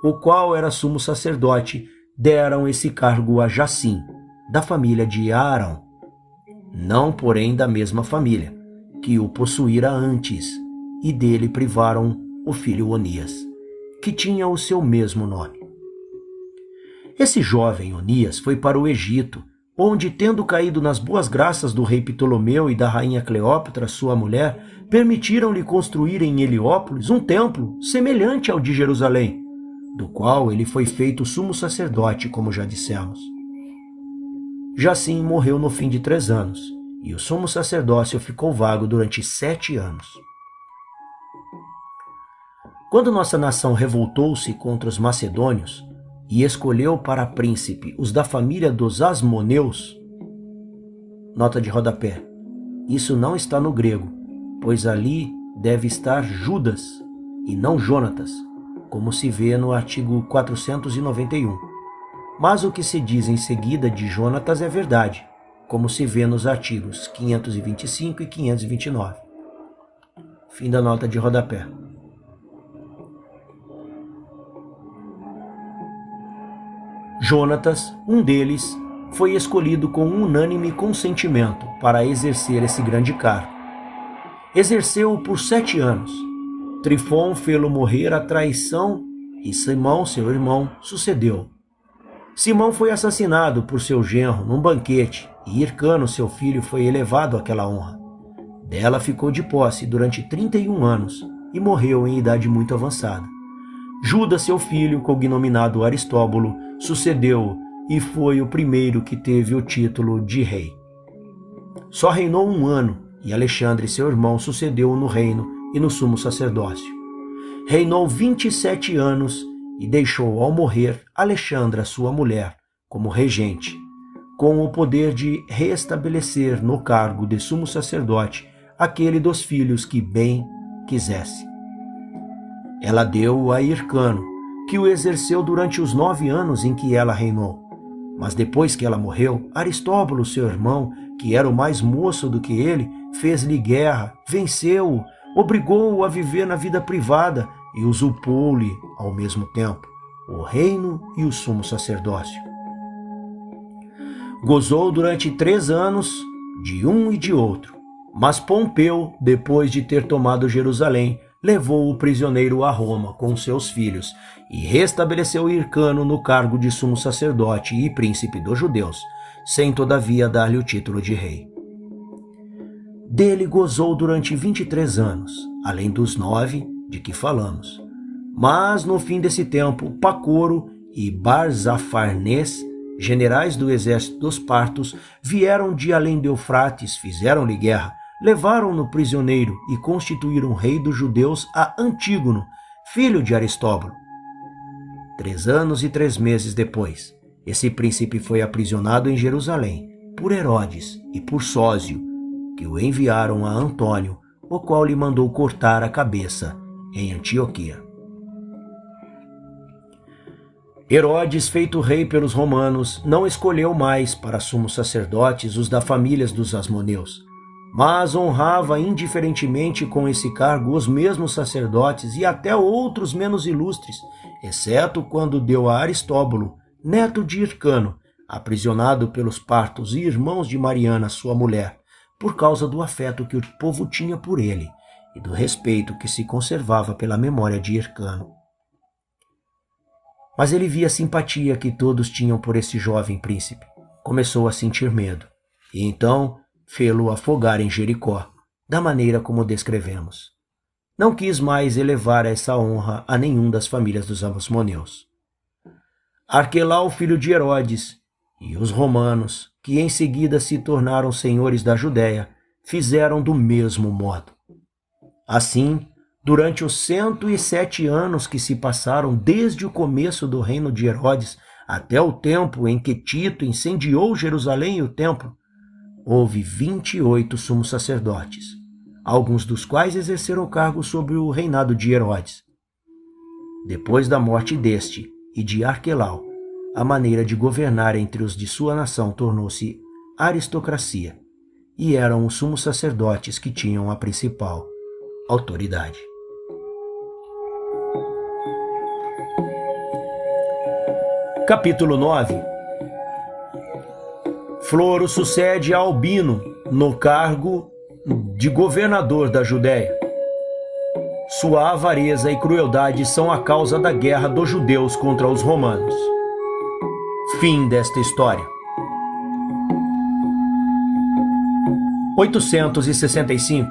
o qual era sumo sacerdote, deram esse cargo a Jacim, da família de Arão, não porém da mesma família, que o possuíra antes, e dele privaram o filho Onias, que tinha o seu mesmo nome. Esse jovem Onias foi para o Egito, onde, tendo caído nas boas graças do rei Ptolomeu e da rainha Cleópatra, sua mulher, permitiram-lhe construir em Heliópolis um templo semelhante ao de Jerusalém, do qual ele foi feito sumo sacerdote, como já dissemos. Jacim morreu no fim de 3 anos, e o sumo sacerdócio ficou vago durante 7 anos. Quando nossa nação revoltou-se contra os macedônios e escolheu para príncipe os da família dos Asmoneus, nota de rodapé, isso não está no grego, pois ali deve estar Judas e não Jonatas, como se vê no artigo 491. Mas o que se diz em seguida de Jonatas é verdade, como se vê nos artigos 525 e 529. Fim da nota de rodapé. Jonatas, um deles, foi escolhido com unânime consentimento para exercer esse grande cargo. Exerceu-o por 7 anos. Trifon fê-lo morrer à traição e Simão, seu irmão, sucedeu. Simão foi assassinado por seu genro num banquete e Hircano, seu filho, foi elevado àquela honra. Dela ficou de posse durante 31 anos e morreu em idade muito avançada. Judas, seu filho, cognominado Aristóbulo, sucedeu-o e foi o primeiro que teve o título de rei. Só reinou 1 ano e Alexandre, seu irmão, sucedeu-o no reino e no sumo sacerdócio. Reinou 27 anos e deixou ao morrer Alexandra, sua mulher, como regente, com o poder de restabelecer no cargo de sumo sacerdote aquele dos filhos que bem quisesse. Ela deu-o a Hircano, que o exerceu durante os 9 anos em que ela reinou. Mas depois que ela morreu, Aristóbulo, seu irmão, que era o mais moço do que ele, fez-lhe guerra, venceu-o, obrigou-o a viver na vida privada e usurpou-lhe, ao mesmo tempo, o reino e o sumo sacerdócio. Gozou durante 3 anos de um e de outro, mas Pompeu, depois de ter tomado Jerusalém, levou o prisioneiro a Roma com seus filhos e restabeleceu Hircano no cargo de sumo sacerdote e príncipe dos judeus, sem todavia dar-lhe o título de rei. Dele gozou durante 23 anos, além dos 9 de que falamos. Mas no fim desse tempo, Pacoro e Barzafarnês, generais do exército dos partos, vieram de além do Eufrates, fizeram-lhe guerra, levaram-no prisioneiro e constituíram rei dos judeus a Antígono, filho de Aristóbulo. 3 anos e 3 meses depois, esse príncipe foi aprisionado em Jerusalém por Herodes e por Sósio, que o enviaram a Antônio, o qual lhe mandou cortar a cabeça em Antioquia. Herodes, feito rei pelos romanos, não escolheu mais para sumos sacerdotes os da família dos Asmoneus, mas honrava indiferentemente com esse cargo os mesmos sacerdotes e até outros menos ilustres, exceto quando deu a Aristóbulo, neto de Hircano, aprisionado pelos partos e irmãos de Mariana, sua mulher, por causa do afeto que o povo tinha por ele e do respeito que se conservava pela memória de Hircano. Mas ele via a simpatia que todos tinham por esse jovem príncipe. Começou a sentir medo, e então fê-lo afogar em Jericó, da maneira como descrevemos. Não quis mais elevar essa honra a nenhum das famílias dos Asmoneus. Arquelau, filho de Herodes, e os romanos, que em seguida se tornaram senhores da Judéia, fizeram do mesmo modo. Assim, durante os 107 anos que se passaram desde o começo do reino de Herodes até o tempo em que Tito incendiou Jerusalém e o templo, houve 28 sumos sacerdotes, alguns dos quais exerceram cargo sobre o reinado de Herodes. Depois da morte deste e de Arquelau, a maneira de governar entre os de sua nação tornou-se aristocracia, e eram os sumos sacerdotes que tinham a principal autoridade. Capítulo 9. Floro sucede a Albino no cargo de governador da Judéia. Sua avareza e crueldade são a causa da guerra dos judeus contra os romanos. Fim desta história. 865.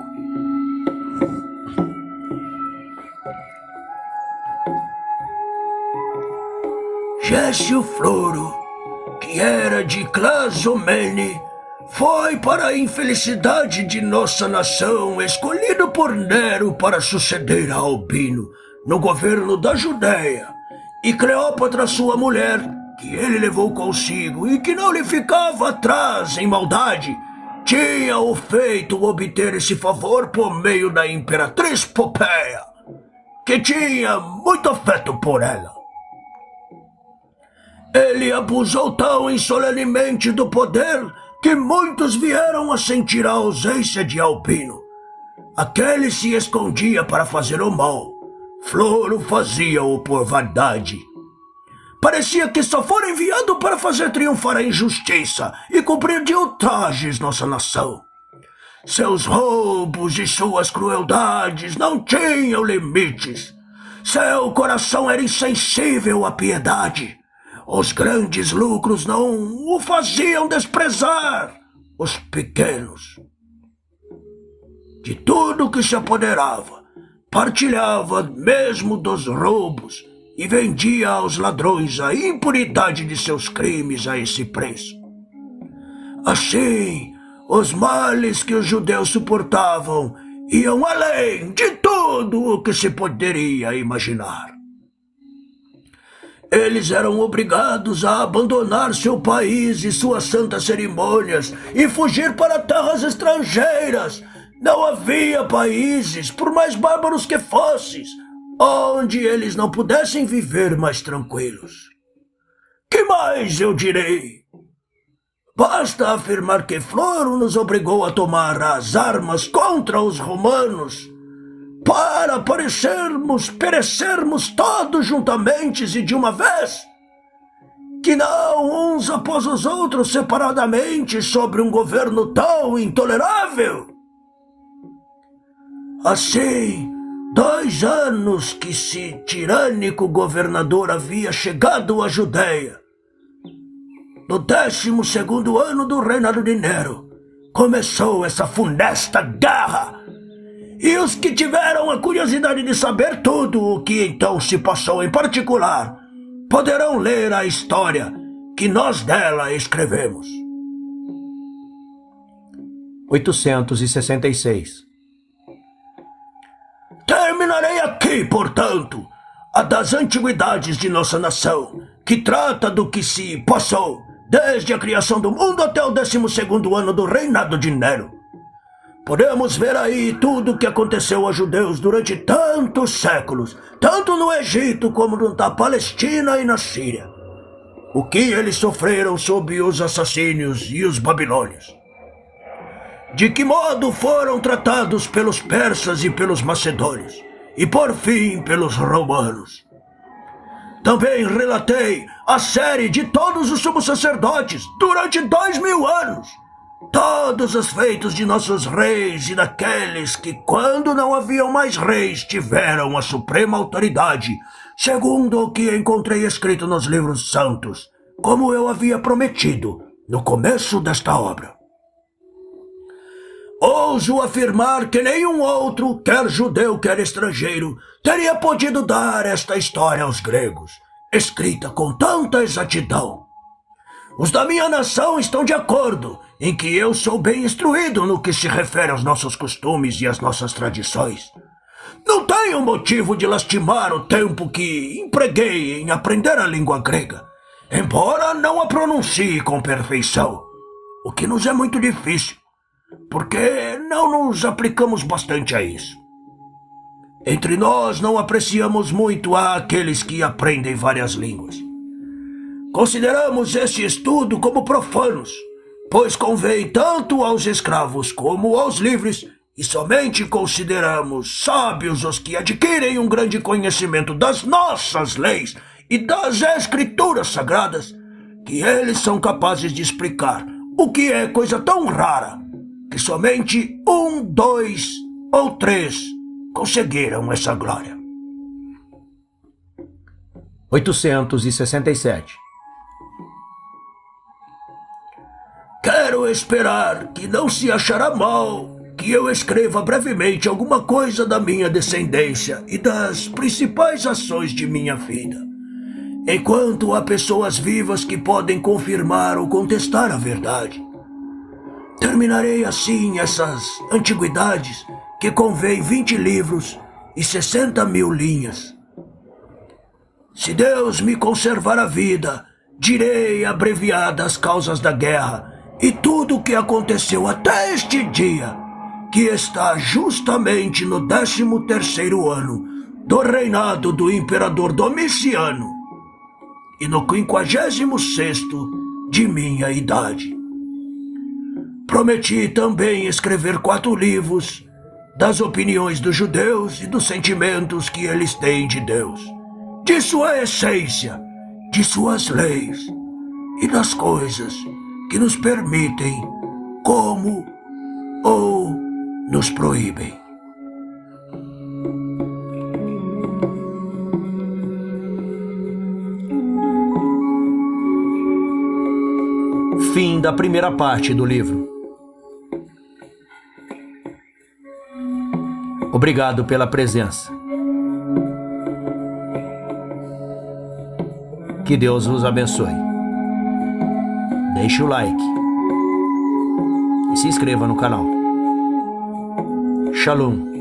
Gésio Floro, que era de Clasomene, foi, para a infelicidade de nossa nação, escolhido por Nero para suceder a Albino no governo da Judéia, e Cleópatra, sua mulher, que ele levou consigo e que não lhe ficava atrás em maldade, tinha o feito obter esse favor por meio da imperatriz Popeia, que tinha muito afeto por ela. Ele abusou tão insolenemente do poder que muitos vieram a sentir a ausência de Albino. Aquele se escondia para fazer o mal. Floro fazia-o por vaidade. Parecia que só fora enviado para fazer triunfar a injustiça e cumprir de ultrajes nossa nação. Seus roubos e suas crueldades não tinham limites. Seu coração era insensível à piedade. Os grandes lucros não o faziam desprezar os pequenos. De tudo que se apoderava, partilhava mesmo dos roubos e vendia aos ladrões a impunidade de seus crimes a esse preço. Assim, os males que os judeus suportavam iam além de tudo o que se poderia imaginar. Eles eram obrigados a abandonar seu país e suas santas cerimônias e fugir para terras estrangeiras. Não havia países, por mais bárbaros que fossem, onde eles não pudessem viver mais tranquilos. Que mais eu direi? Basta afirmar que Floro nos obrigou a tomar as armas contra os romanos para perecermos todos juntamente e de uma vez, que não uns após os outros separadamente sobre um governo tão intolerável. Assim, 2 anos que esse tirânico governador havia chegado à Judéia, no 12º ano do reinado de Nero, começou essa funesta guerra. E os que tiveram a curiosidade de saber tudo o que então se passou em particular, poderão ler a história que nós dela escrevemos. 866. Terminarei aqui, portanto, a das antiguidades de nossa nação, que trata do que se passou desde a criação do mundo até o 12º ano do reinado de Nero. Podemos ver aí tudo o que aconteceu aos judeus durante tantos séculos, tanto no Egito como na Palestina e na Síria. O que eles sofreram sob os assassínios e os babilônios. De que modo foram tratados pelos persas e pelos macedônios, e por fim pelos romanos. Também relatei a série de todos os sumos sacerdotes durante 2000 anos. Todos os feitos de nossos reis e daqueles que, quando não haviam mais reis, tiveram a suprema autoridade, segundo o que encontrei escrito nos livros santos, como eu havia prometido no começo desta obra. Ouso afirmar que nenhum outro, quer judeu, quer estrangeiro, teria podido dar esta história aos gregos, escrita com tanta exatidão. Os da minha nação estão de acordo em que eu sou bem instruído no que se refere aos nossos costumes e às nossas tradições. Não tenho motivo de lastimar o tempo que empreguei em aprender a língua grega, embora não a pronuncie com perfeição, o que nos é muito difícil, porque não nos aplicamos bastante a isso. Entre nós não apreciamos muito àqueles que aprendem várias línguas. Consideramos esse estudo como profanos, pois convém tanto aos escravos como aos livres, e somente consideramos sábios os que adquirem um grande conhecimento das nossas leis e das escrituras sagradas, que eles são capazes de explicar, o que é coisa tão rara, que somente 1, 2 ou 3 conseguiram essa glória. 867. Quero esperar que não se achará mal que eu escreva brevemente alguma coisa da minha descendência e das principais ações de minha vida, enquanto há pessoas vivas que podem confirmar ou contestar a verdade. Terminarei assim essas antiguidades que convém 20 livros e 60.000 linhas. Se Deus me conservar a vida, direi abreviadas as causas da guerra e tudo o que aconteceu até este dia, que está justamente no 13º ano do reinado do imperador Domiciano e no 56º de minha idade. Prometi também escrever 4 livros das opiniões dos judeus e dos sentimentos que eles têm de Deus, de sua essência, de suas leis e das coisas que nos permitem como ou nos proíbem. Fim da primeira parte do livro. Obrigado pela presença. Que Deus vos abençoe. Deixe o like e se inscreva no canal. Shalom.